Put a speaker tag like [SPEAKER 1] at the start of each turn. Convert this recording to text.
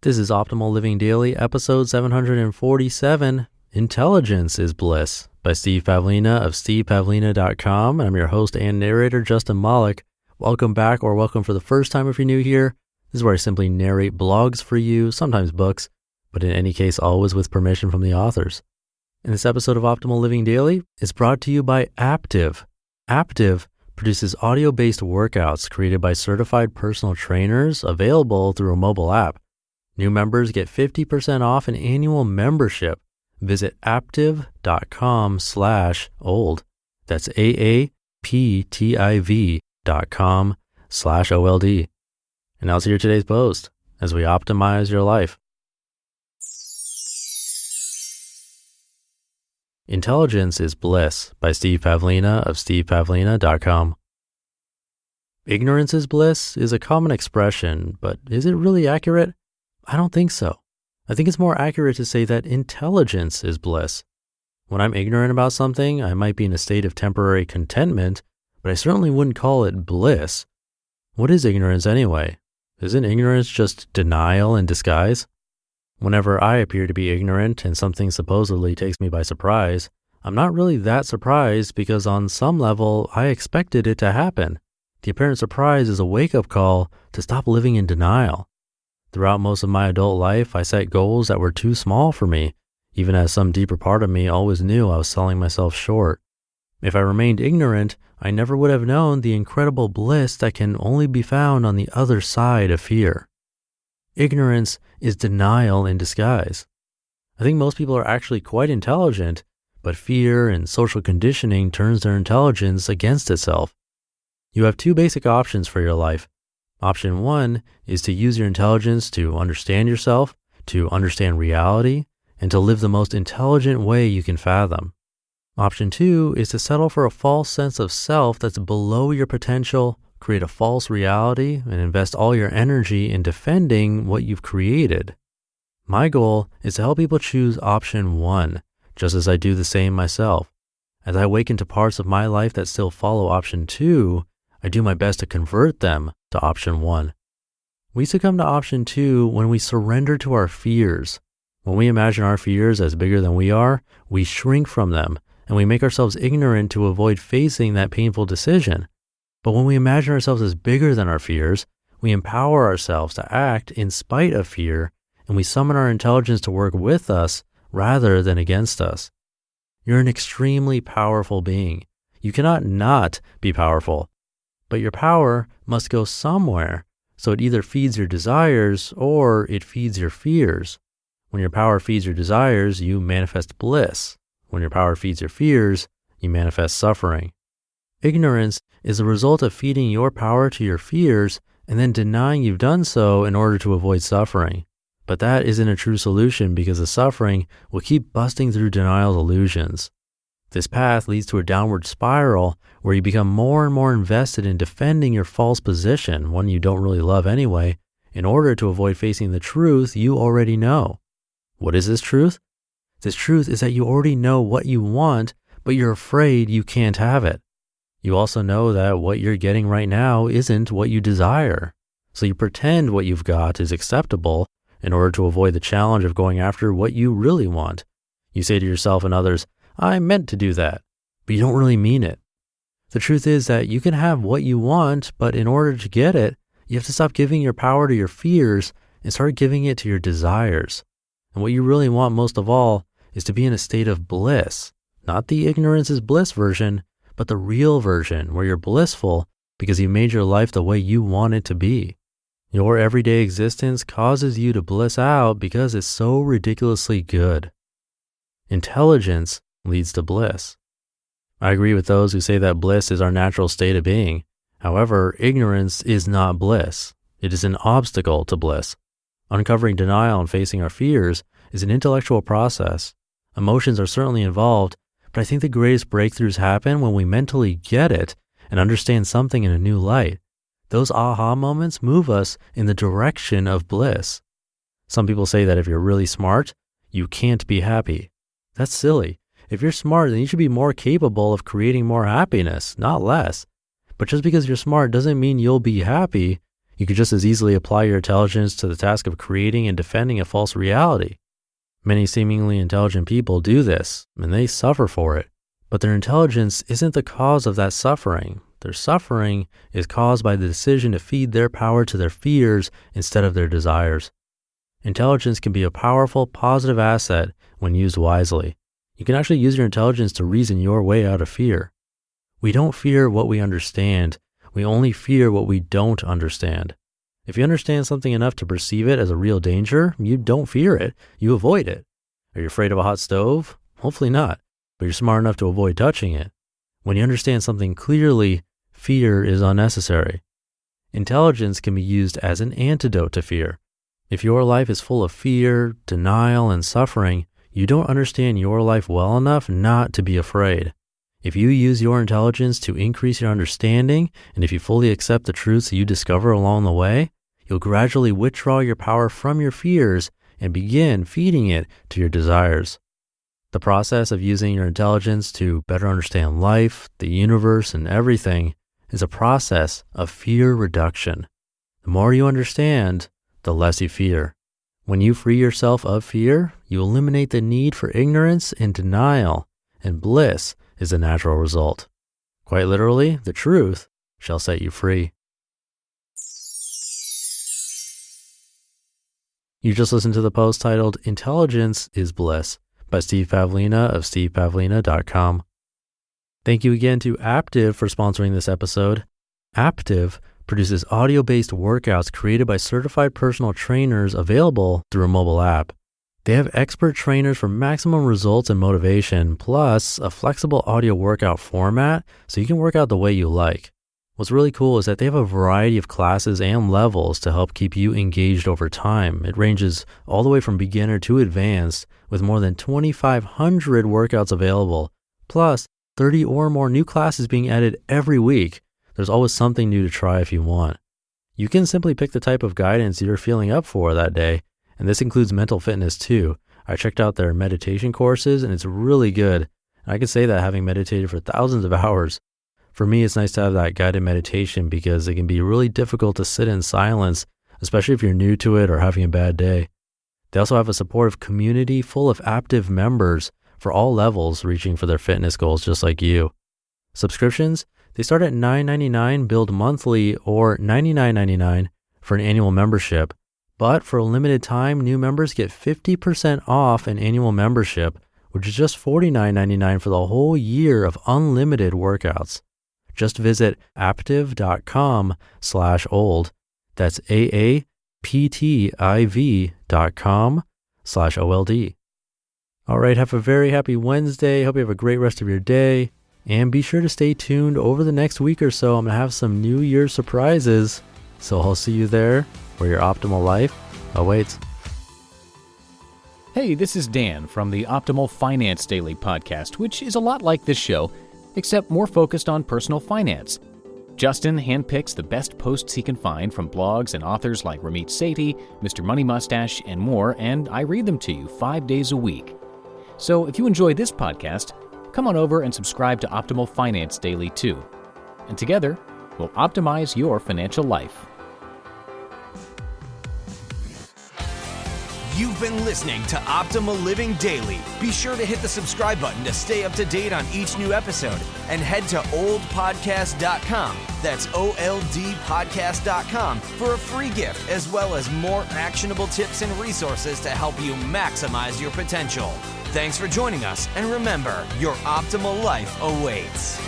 [SPEAKER 1] This is Optimal Living Daily, episode 747, Intelligence is Bliss, by Steve Pavlina of stevepavlina.com. I'm your host and narrator, Justin Malik. Welcome back, or welcome for the first time if you're new here. This is where I simply narrate blogs for you, sometimes books, but in any case, always with permission from the authors. And this episode of Optimal Living Daily is brought to you by Aptiv. Aptiv produces audio-based workouts created by certified personal trainers available through a mobile app. New members get 50% off an annual membership. Visit aptiv.com/old. That's AAPTIV.com/OLD. And now let's hear today's post as we optimize your life. Intelligence is Bliss, by Steve Pavlina of stevepavlina.com. Ignorance is bliss is a common expression, but is it really accurate? I don't think so. I think it's more accurate to say that intelligence is bliss. When I'm ignorant about something, I might be in a state of temporary contentment, but I certainly wouldn't call it bliss. What is ignorance anyway? Isn't ignorance just denial in disguise? Whenever I appear to be ignorant and something supposedly takes me by surprise, I'm not really that surprised because on some level, I expected it to happen. The apparent surprise is a wake-up call to stop living in denial. Throughout most of my adult life, I set goals that were too small for me, even as some deeper part of me always knew I was selling myself short. If I remained ignorant, I never would have known the incredible bliss that can only be found on the other side of fear. Ignorance is denial in disguise. I think most people are actually quite intelligent, but fear and social conditioning turns their intelligence against itself. You have two basic options for your life. Option one is to use your intelligence to understand yourself, to understand reality, and to live the most intelligent way you can fathom. Option two is to settle for a false sense of self that's below your potential, create a false reality, and invest all your energy in defending what you've created. My goal is to help people choose option one, just as I do the same myself. As I awaken to parts of my life that still follow option two, I do my best to convert them to option one. We succumb to option two when we surrender to our fears. When we imagine our fears as bigger than we are, we shrink from them and we make ourselves ignorant to avoid facing that painful decision. But when we imagine ourselves as bigger than our fears, we empower ourselves to act in spite of fear, and we summon our intelligence to work with us rather than against us. You're an extremely powerful being. You cannot not be powerful. But your power must go somewhere, so it either feeds your desires or it feeds your fears. When your power feeds your desires, you manifest bliss. When your power feeds your fears, you manifest suffering. Ignorance is the result of feeding your power to your fears and then denying you've done so in order to avoid suffering. But that isn't a true solution because the suffering will keep busting through denial's illusions. This path leads to a downward spiral where you become more and more invested in defending your false position, one you don't really love anyway, in order to avoid facing the truth you already know. What is this truth? This truth is that you already know what you want, but you're afraid you can't have it. You also know that what you're getting right now isn't what you desire. So you pretend what you've got is acceptable in order to avoid the challenge of going after what you really want. You say to yourself and others, I meant to do that, but you don't really mean it. The truth is that you can have what you want, but in order to get it, you have to stop giving your power to your fears and start giving it to your desires. And what you really want most of all is to be in a state of bliss, not the ignorance is bliss version, but the real version where you're blissful because you made your life the way you want it to be. Your everyday existence causes you to bliss out because it's so ridiculously good. Intelligence leads to bliss. I agree with those who say that bliss is our natural state of being. However, ignorance is not bliss. It is an obstacle to bliss. Uncovering denial and facing our fears is an intellectual process. Emotions are certainly involved, but I think the greatest breakthroughs happen when we mentally get it and understand something in a new light. Those aha moments move us in the direction of bliss. Some people say that if you're really smart, you can't be happy. That's silly. If you're smart, then you should be more capable of creating more happiness, not less. But just because you're smart doesn't mean you'll be happy. You could just as easily apply your intelligence to the task of creating and defending a false reality. Many seemingly intelligent people do this, and they suffer for it. But their intelligence isn't the cause of that suffering. Their suffering is caused by the decision to feed their power to their fears instead of their desires. Intelligence can be a powerful, positive asset when used wisely. You can actually use your intelligence to reason your way out of fear. We don't fear what we understand. We only fear what we don't understand. If you understand something enough to perceive it as a real danger, you don't fear it. You avoid it. Are you afraid of a hot stove? Hopefully not, but you're smart enough to avoid touching it. When you understand something clearly, fear is unnecessary. Intelligence can be used as an antidote to fear. If your life is full of fear, denial, and suffering, you don't understand your life well enough not to be afraid. If you use your intelligence to increase your understanding, and if you fully accept the truths you discover along the way, you'll gradually withdraw your power from your fears and begin feeding it to your desires. The process of using your intelligence to better understand life, the universe, and everything is a process of fear reduction. The more you understand, the less you fear. When you free yourself of fear, you eliminate the need for ignorance and denial, and bliss is the natural result. Quite literally, the truth shall set you free. You just listened to the post titled Intelligence is Bliss by Steve Pavlina of stevepavlina.com. Thank you again to Aptiv for sponsoring this episode. Aptiv produces audio-based workouts created by certified personal trainers available through a mobile app. They have expert trainers for maximum results and motivation, plus a flexible audio workout format so you can work out the way you like. What's really cool is that they have a variety of classes and levels to help keep you engaged over time. It ranges all the way from beginner to advanced, with more than 2,500 workouts available, plus 30 or more new classes being added every week. There's always something new to try if you want. You can simply pick the type of guidance you're feeling up for that day, and this includes mental fitness too. I checked out their meditation courses and it's really good. I can say that having meditated for thousands of hours. For me, it's nice to have that guided meditation because it can be really difficult to sit in silence, especially if you're new to it or having a bad day. They also have a supportive community full of active members for all levels reaching for their fitness goals just like you. Subscriptions, they start at $9.99 billed monthly or $99.99 for an annual membership. But for a limited time, new members get 50% off an annual membership, which is just $49.99 for the whole year of unlimited workouts. Just visit aptiv.com/old. That's AAPTIV.com/OLD. All right, have a very happy Wednesday. Hope you have a great rest of your day. And be sure to stay tuned over the next week or so. I'm going to have some New Year's surprises. So I'll see you there where your optimal life awaits.
[SPEAKER 2] Hey, this is Dan from the Optimal Finance Daily podcast, which is a lot like this show, except more focused on personal finance. Justin handpicks the best posts he can find from blogs and authors like Ramit Sethi, Mr. Money Mustache, and more, and I read them to you 5 days a week. So if you enjoy this podcast, come on over and subscribe to Optimal Finance Daily too. And together, we'll optimize your financial life.
[SPEAKER 3] You've been listening to Optimal Living Daily. Be sure to hit the subscribe button to stay up to date on each new episode and head to oldpodcast.com. That's OLDpodcast.com for a free gift as well as more actionable tips and resources to help you maximize your potential. Thanks for joining us, and remember, your optimal life awaits.